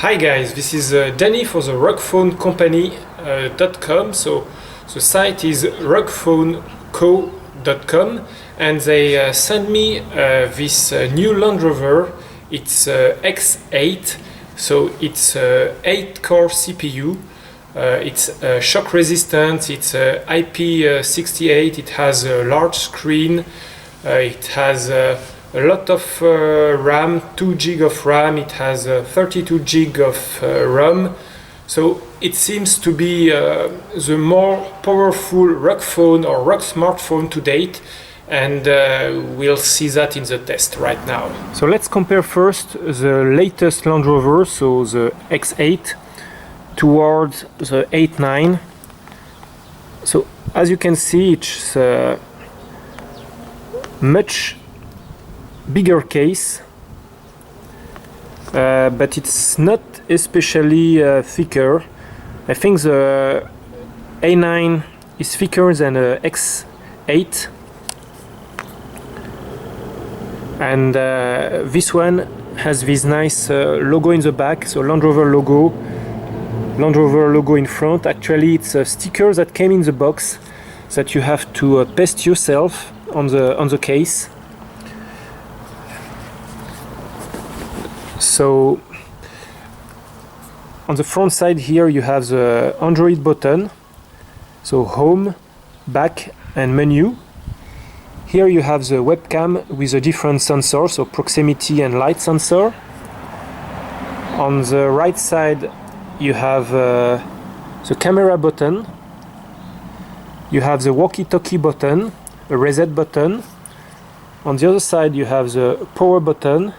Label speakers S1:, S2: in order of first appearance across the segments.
S1: Hi guys, this is Dany for the rockphonecompany.com. So the site is rockphoneco.com and they sent me this new Land Rover. It's X8, so it's 8-core CPU. It's shock resistant, it's IP68, it has a large screen, it has a lot of RAM, 2 gig of RAM, it has 32 gig of ROM, so it seems to be the more powerful rock phone or rock smartphone to date, and we'll see that in the test right now. So let's compare first the latest Land Rover, so the X8 towards the 8.9. So as you can see, it's much bigger case, but it's not especially thicker. I think the A9 is thicker than the X8, and this one has this nice logo in the back, so Land Rover logo in front. Actually, it's a sticker that came in the box that you have to paste yourself on the case. So on the front side here you have the Android button, so home, back and menu. Here you have the webcam with a different sensor, so proximity and light sensor. On the right side you have the camera button, you have the walkie-talkie button, a reset button. On the other side you have the power button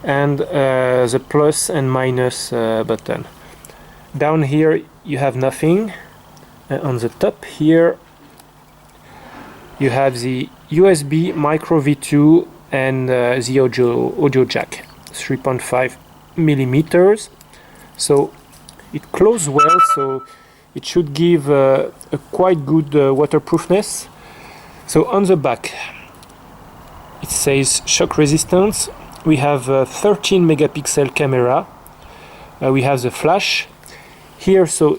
S1: and the plus and minus button. Down here you have nothing. On the top here you have the USB micro V2 and the audio jack, 3.5 millimeters. So it closes well, so it should give a quite good waterproofness. So on the back it says shock resistance. We have a 13 megapixel camera. We have the flash here, so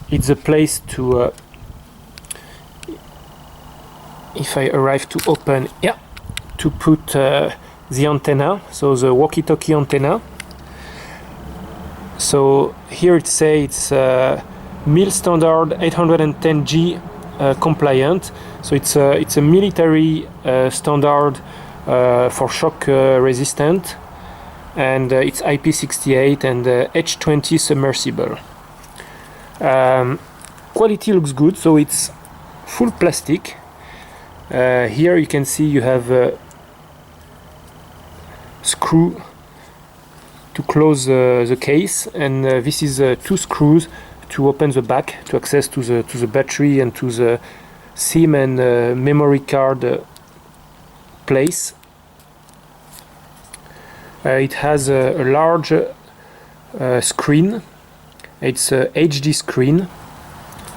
S1: it's a place to if I arrive to open, yeah, to put the antenna, so the walkie-talkie antenna. So here it says it's MIL standard 810G compliant, so it's a military standard for shock resistant, and it's IP68 and H20 submersible. Quality looks good, so it's full plastic. Here you can see you have a screw to close the case, and this is 2 screws to open the back to access to the battery and to the SIM and memory card place. It has a large screen. It's a HD screen,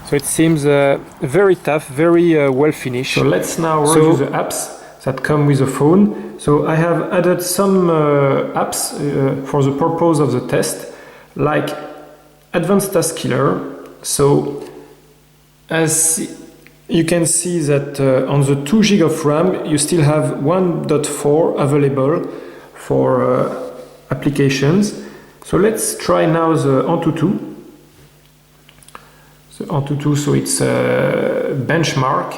S1: so it seems very tough, very well finished. So let's now review the apps that come with the phone. So I have added some apps for the purpose of the test, like Advanced Task Killer. So as you can see that on the 2 gig of RAM you still have 1.4 available for applications. So let's try now the Antutu. So Antutu, so it's a benchmark.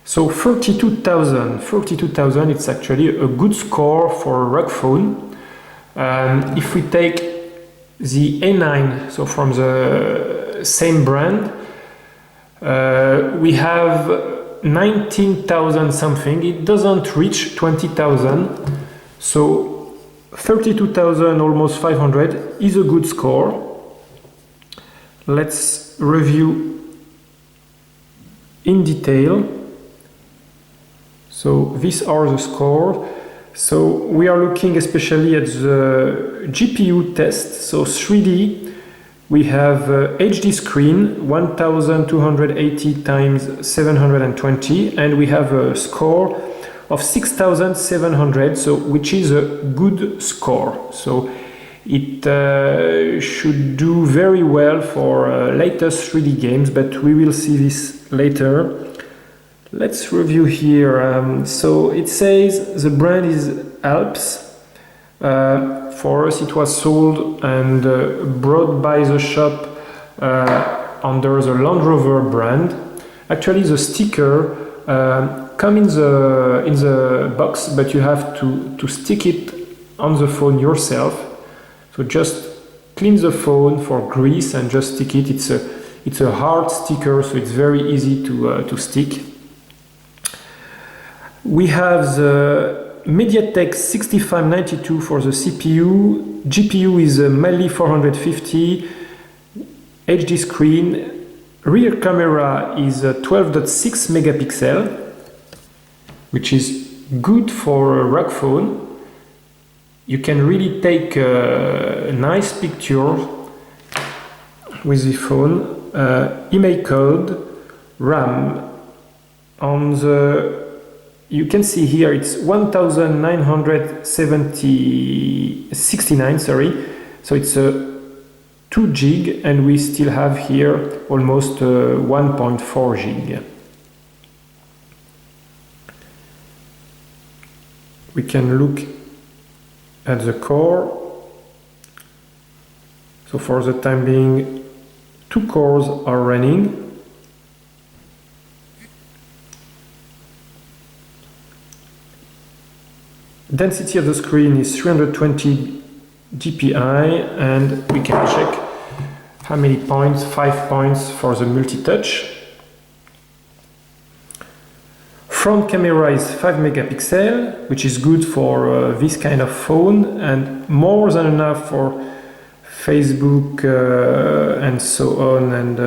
S1: So 32,000, it's actually a good score for a rock phone. If we take the A9, so from the same brand, we have 19,000 something. It doesn't reach 20,000, so 32,000, almost 500 is a good score. Let's review in detail. So these are the scores. So we are looking especially at the GPU test. So 3D, we have HD screen 1280 times 720, and we have a score of 6700, so which is a good score. So It should do very well for latest 3D games, but we will see this later. Let's review here. So it says the brand is Alps. For us it was sold and brought by the shop under the Land Rover brand. Actually the sticker come in the box, but you have to stick it on the phone yourself. So just clean the phone for grease and just stick it. It's a hard sticker, so it's very easy to stick. We have the MediaTek 6592 for the CPU. GPU is a Mali 450, HD screen. Rear camera is a 12.6 megapixel, which is good for a ROG phone. You can really take a nice picture with the phone. Email code, RAM. On the You can see here it's 1969, sorry. So it's a 2 gig, and we still have here almost 1.4 gig. We can look at the core. So for the time being, 2 cores are running. Density of the screen is 320 dpi, and we can check how many points. 5 points for the multi-touch. Front camera is 5 megapixel, which is good for this kind of phone, and more than enough for Facebook and so on, and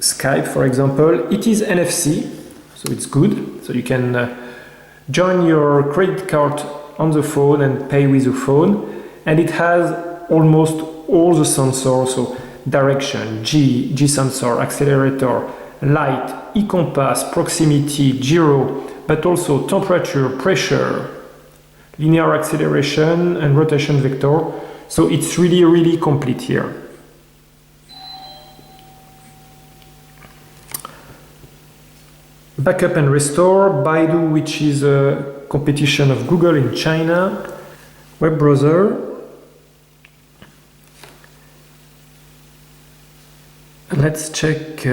S1: Skype, for example. It is NFC, so it's good. So you can join your credit card on the phone and pay with the phone, and it has almost all the sensors, so direction, G sensor, accelerator, light, e-compass, proximity, gyro, but also temperature, pressure, linear acceleration and rotation vector. So it's really complete here. Backup and restore, Baidu, which is a competition of Google in China, web browser. Let's check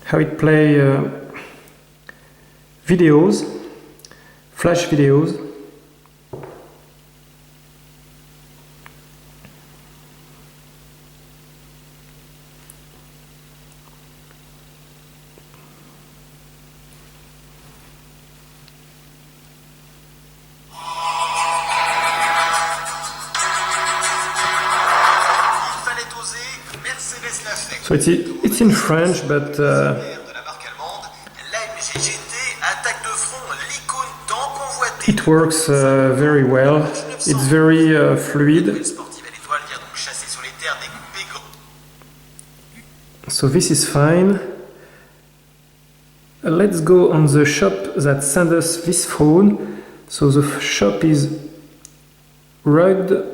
S1: how it play videos, flash videos. So it's in French, but it works very well. It's very fluid. So this is fine. Let's go on the shop that sent us this phone. So the shop is rugged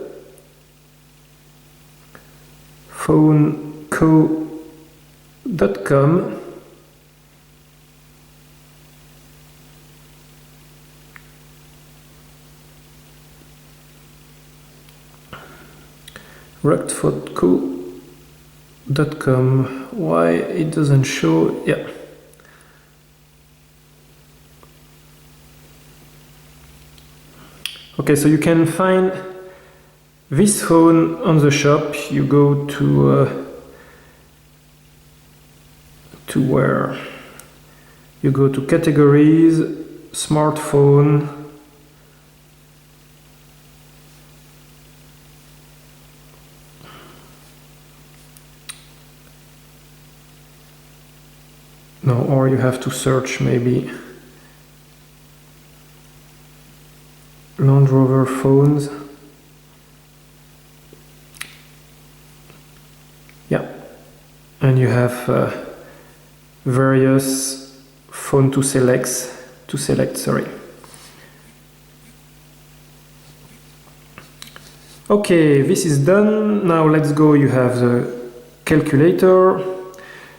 S1: phoneco.com. ruggedphoneco.com. Why it doesn't show? Yeah. Okay, so you can find this phone on the shop. You go to where? You go to categories, smartphone, no, or you have to search maybe Land Rover phones. Yeah, and you have various phone to select. to select, sorry. Okay, this is done. Now let's go. You have the calculator,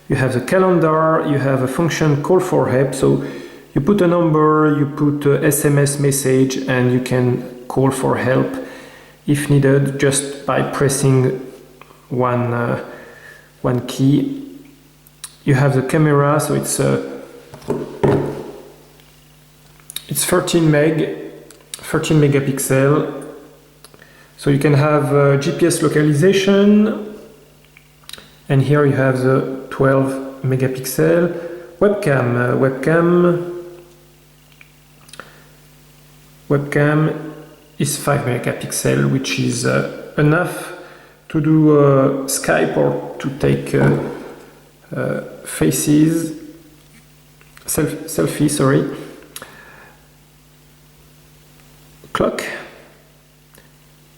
S1: you have the calendar, you have a function call for help. So you put a number, you put a SMS message, and you can call for help if needed just by pressing one key. You have the camera, so it's 13 megapixel. So you can have GPS localization, and here you have the 12 megapixel webcam is 5 megapixel, which is enough to do Skype or to take selfie, sorry. Clock,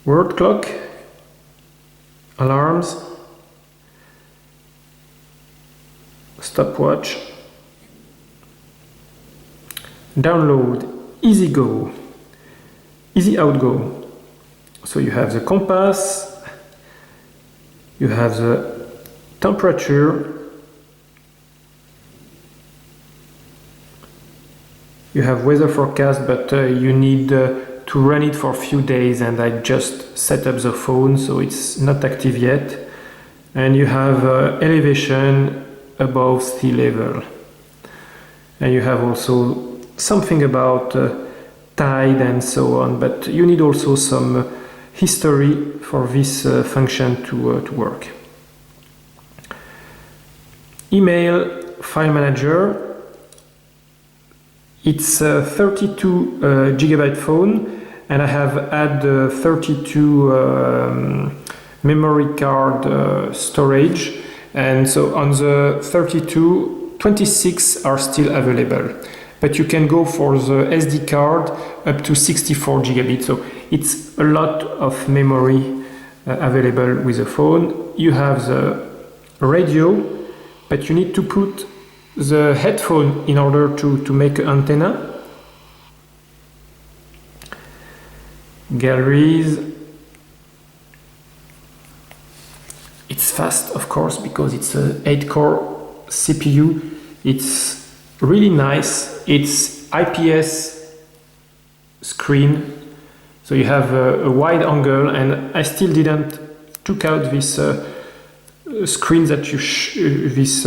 S1: word clock, alarms, stopwatch, download, easy go, easy out go. So you have the compass, you have the temperature, you have weather forecast, but you need to run it for a few days, and I just set up the phone, so it's not active yet. And you have elevation above sea level, and you have also something about tide and so on, but you need also some history for this function to work. Email file manager. It's a 32 gigabyte phone, and I have added 32 memory card storage, and so on the 32, 26 are still available, but you can go for the SD card up to 64 gigabits, so it's a lot of memory available with the phone. You have the radio, but you need to put the headphone in order to make an antenna. Galleries. It's fast, of course, because it's an 8-core CPU. It's really nice. It's IPS screen, so you have a wide angle, and I still didn't took out this screen that you this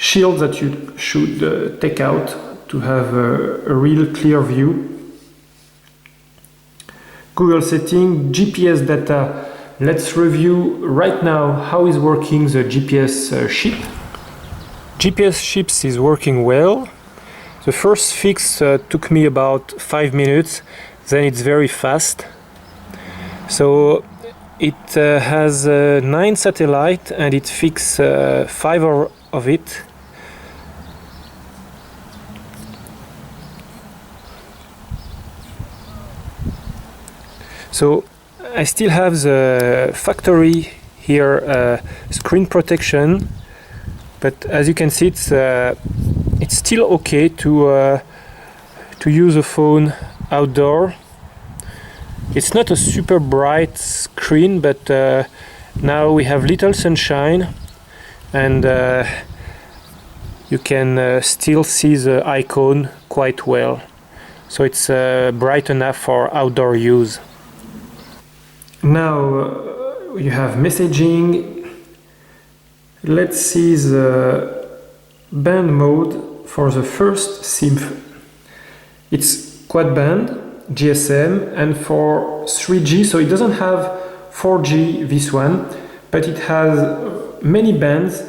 S1: shield that you should take out to have a real clear view. Google setting, GPS data. Let's review right now how is working the GPS chip. GPS chips is working well. The first fix took me about 5 minutes, then it's very fast. So it has 9 satellites, and it fixed 5 of it. So I still have the factory here screen protection, but as you can see, it's still okay to use a phone outdoor. It's not a super bright screen, but now we have little sunshine, and you can still see the icon quite well. So it's bright enough for outdoor use. Now you have messaging. Let's see the band mode for the first SIM. It's quad band, GSM, and for 3G, so it doesn't have 4G, this one, but it has many bands,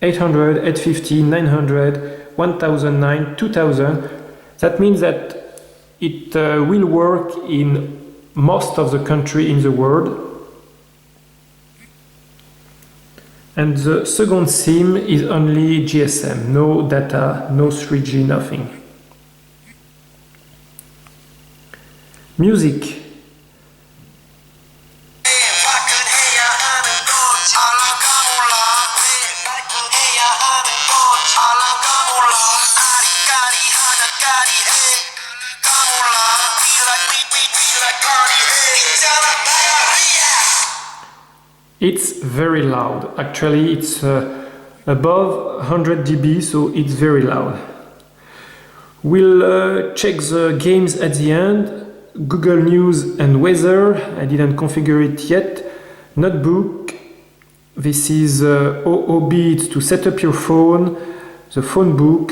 S1: 800, 850, 900, 1009, 2000. That means that it will work in most of the country in the world. And the second SIM is only GSM, no data, no 3G, nothing. Music. It's very loud. Actually, it's above 100 dB, so it's very loud. We'll check the games at the end. Google News and weather. I didn't configure it yet. Notebook. This is OOB. It's to set up your phone. The phone book.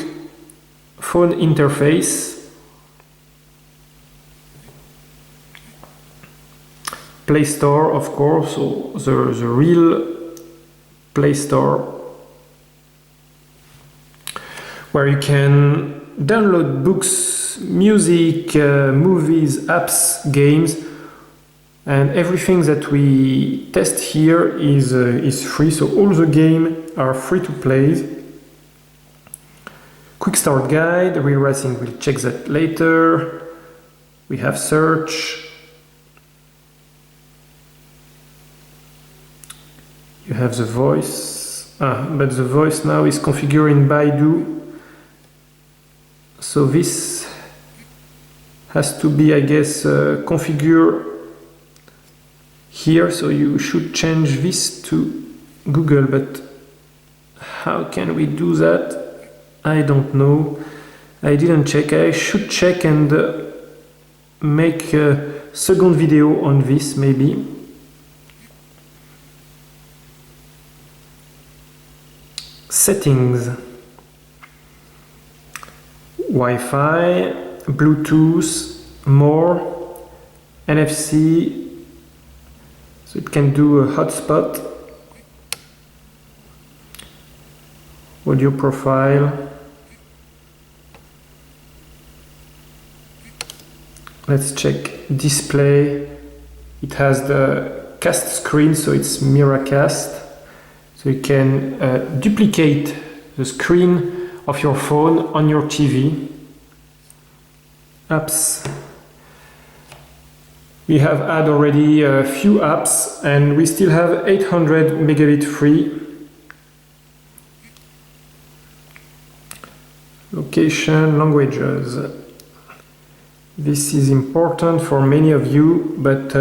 S1: Phone interface. Play Store, of course, so the real Play Store, where you can download books, music, movies, apps, games, and everything that we test here is free. So all the games are free to play. Quick start guide, real racing, we'll check that later. We have search. You have the voice, but the voice now is configured in Baidu. So this has to be, I guess, configured here. So you should change this to Google, but how can we do that? I don't know. I didn't check. I should check and make a second video on this maybe. Settings, Wi-Fi, Bluetooth, more, NFC, so it can do a hotspot, audio profile, let's check display, it has the cast screen, so it's Miracast. So you can duplicate the screen of your phone on your TV. Apps. We have had already a few apps and we still have 800 megabit free. Location, languages. This is important for many of you, but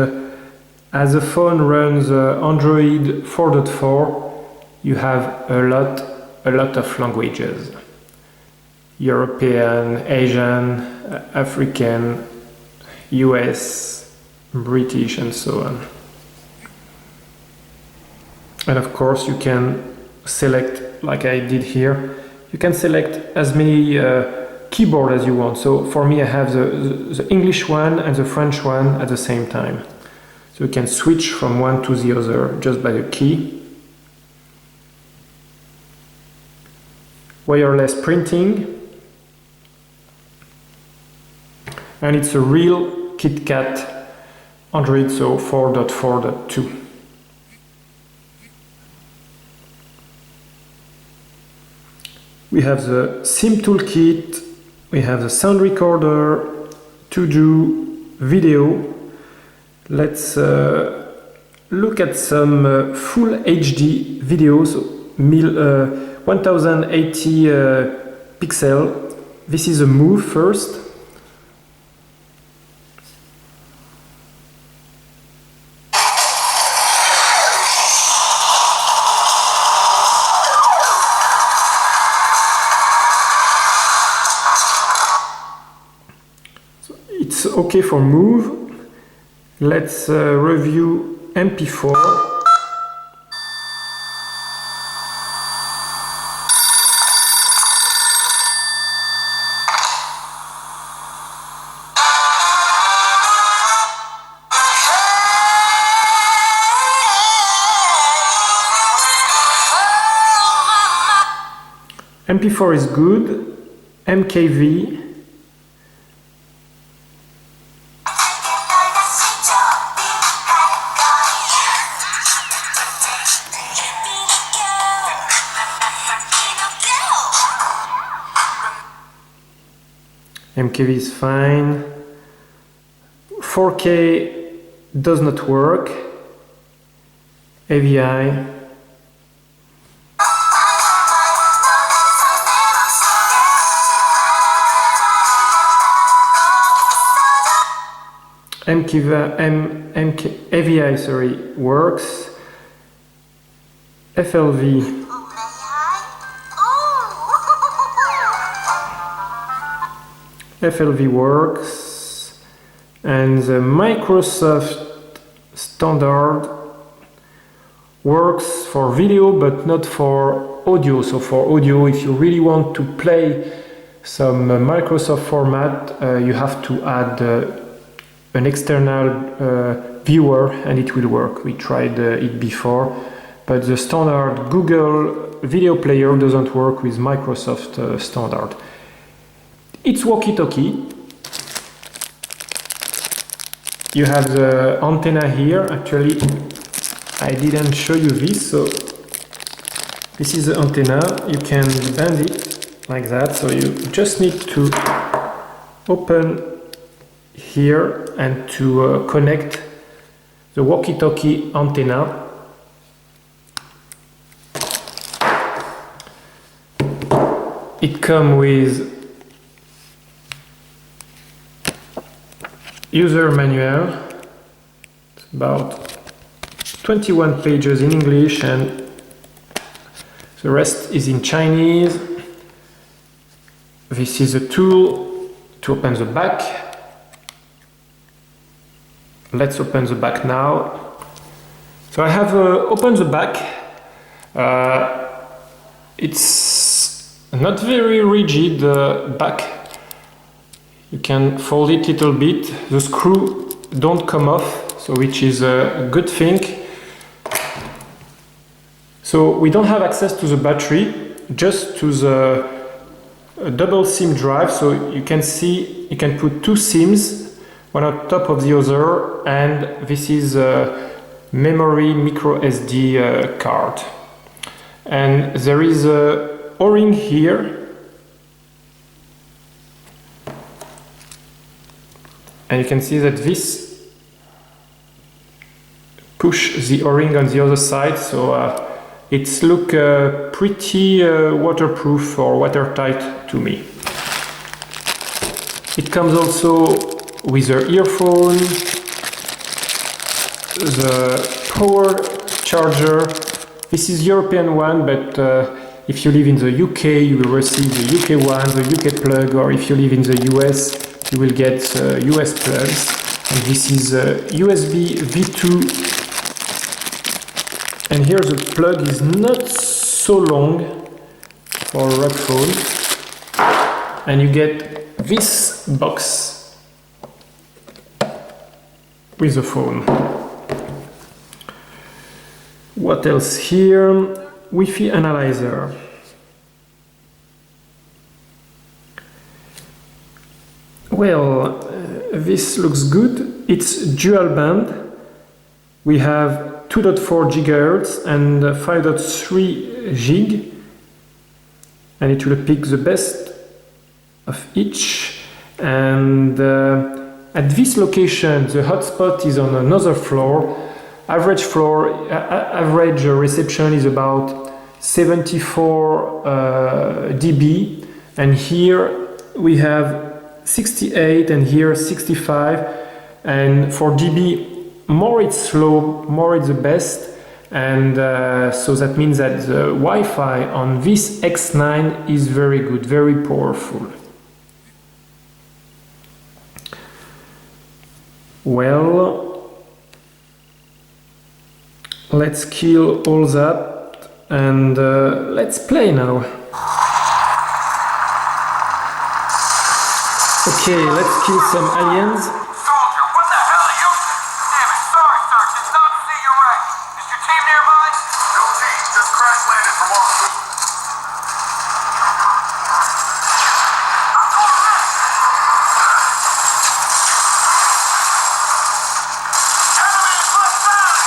S1: as the phone runs Android 4.4, you have a lot of languages. European, Asian, African, US, British, and so on. And of course you can select, like I did here, you can select as many keyboard as you want. So for me I have the English one and the French one at the same time. So you can switch from one to the other just by the key. Wireless printing, and it's a real KitKat Android, so 4.4.2. We have the SIM toolkit, we have the sound recorder, to do video. Let's look at some full HD videos, 1080 pixel. This is a move first. So it's okay for move. Let's review MP4. MP4 is good. MKV. MKV is fine. 4K does not work. AVI. AVI, sorry, works. FLV works, and the Microsoft standard works for video but not for audio. So for audio, if you really want to play some Microsoft format, you have to add an external viewer and it will work. We tried it before, but the standard Google video player doesn't work with Microsoft standard. It's walkie-talkie. You have the antenna here. Actually, I didn't show you this, so this is the antenna. You can bend it like that, so you just need to open here and to connect the walkie-talkie antenna. It comes with user manual. It's about 21 pages in English and the rest is in Chinese. This is a tool to open the back. Let's open the back now. So I have opened the back. It's not very rigid back. You can fold it a little bit. The screw don't come off, so which is a good thing. So we don't have access to the battery, just to the double SIM drive. So you can see you can put two SIMs, one on top of the other, and this is a memory micro SD card. And there is a O-ring here. And you can see that this push the O-ring on the other side, so it's look pretty waterproof or watertight to me. It comes also with the earphone, the power charger. This is European one, but if you live in the UK, you will receive the UK one, the UK plug, or if you live in the US, you will get US plugs. And this is USB V2. And here the plug is not so long for a rock phone. And you get this box with the phone. What else here? Wi-Fi analyzer. Well, this looks good. It's dual band. We have 2.4 GHz and 5.3 gig, and it will pick the best of each. And at this location, the hotspot is on another floor. Average reception is about 74 dB, and here we have 68 and here 65, and for dB more it's slow, more it's the best, and so that means that the Wi-Fi on this X9 is very good, very powerful. Well, let's kill all that and let's play now. Okay, let's kill some aliens.
S2: Soldier, what the hell are you? Damn it, sorry, sir. Did not see your rank. Is your team nearby? No team, just crash landed from off. Enemy left side!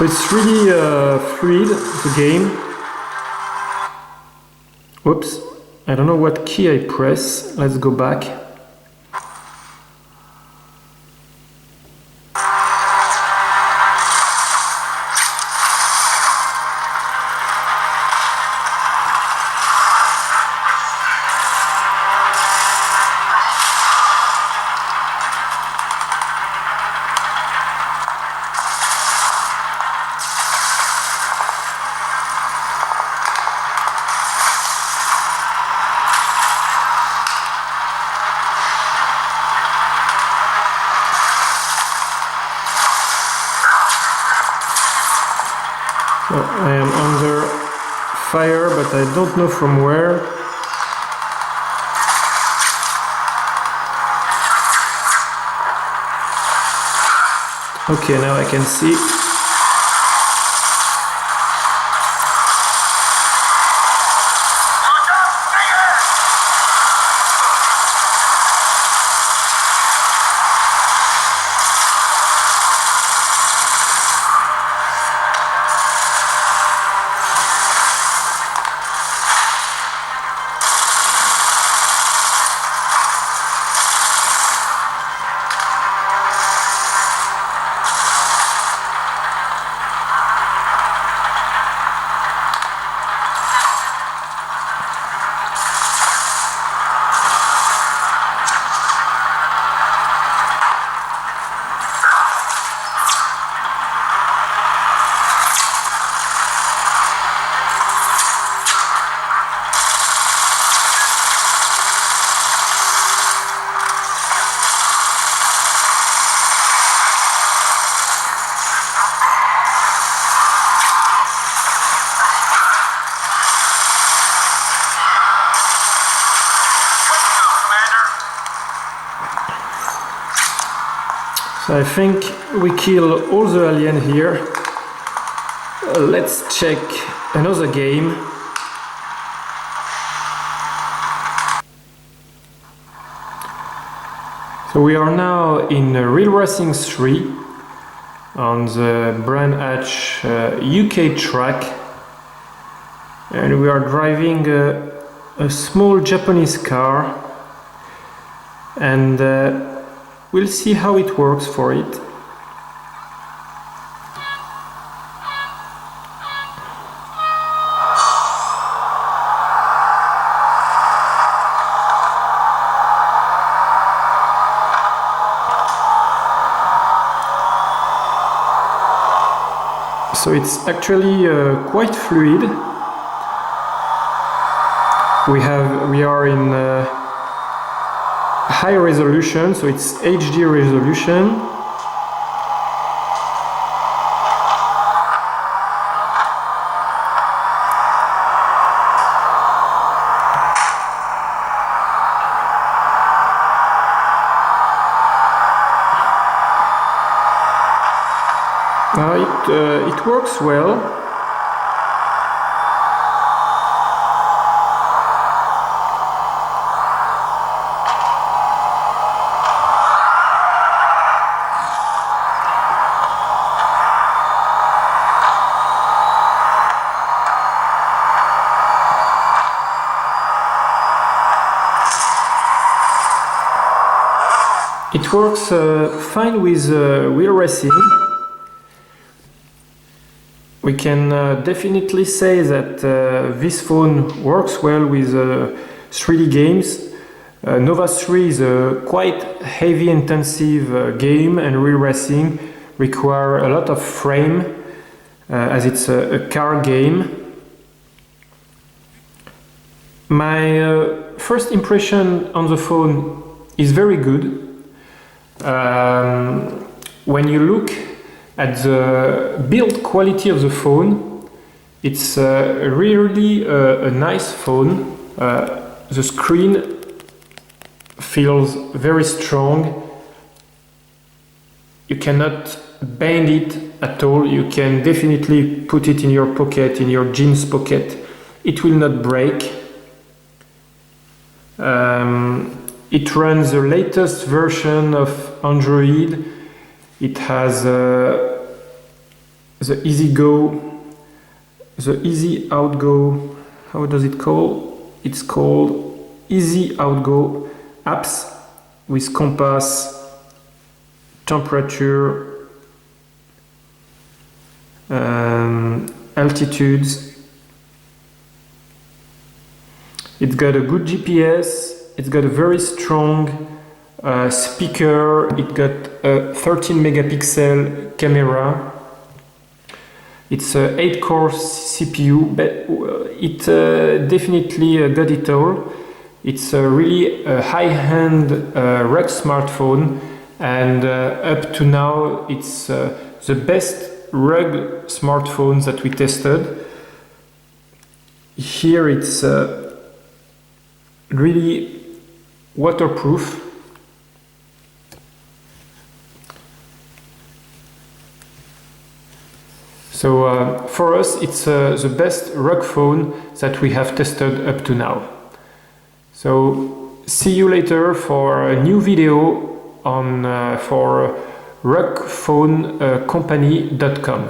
S1: So it's really fluid, the game. Whoops, I don't know what key I press. Let's go back. I am under fire, but I don't know from where. Okay, now I can see. So I think we kill all the aliens here. Let's check another game. So we are now in Real Racing 3 on the Brand Hatch UK track, and we are driving a small Japanese car, and we'll see how it works for it. So it's actually quite fluid. We are in high resolution, so it's HD resolution. It works well. It works fine with wheel racing. We can definitely say that this phone works well with 3D games. Nova 3 is a quite heavy intensive game, and wheel racing require a lot of frame as it's a car game. My first impression on the phone is very good. When you look at the build quality of the phone, it's really a nice phone. The screen feels very strong. You cannot bend it at all. You can definitely put it in your pocket, in your jeans pocket. It will not break. It runs the latest version of Android. It has the Easy Go, the Easy Outgo, how does it call? It's called Easy Outgo apps with compass, temperature, altitudes. It's got a good GPS, it's got a very strong speaker, it got a 13 megapixel camera. It's a 8-core CPU, but it definitely got it all. It's really a high-end rugged smartphone, and up to now it's the best rugged smartphone that we tested. Here it's really waterproof. So for us it's the best ROG phone that we have tested up to now. So see you later for a new video on for rugphonecompany.com.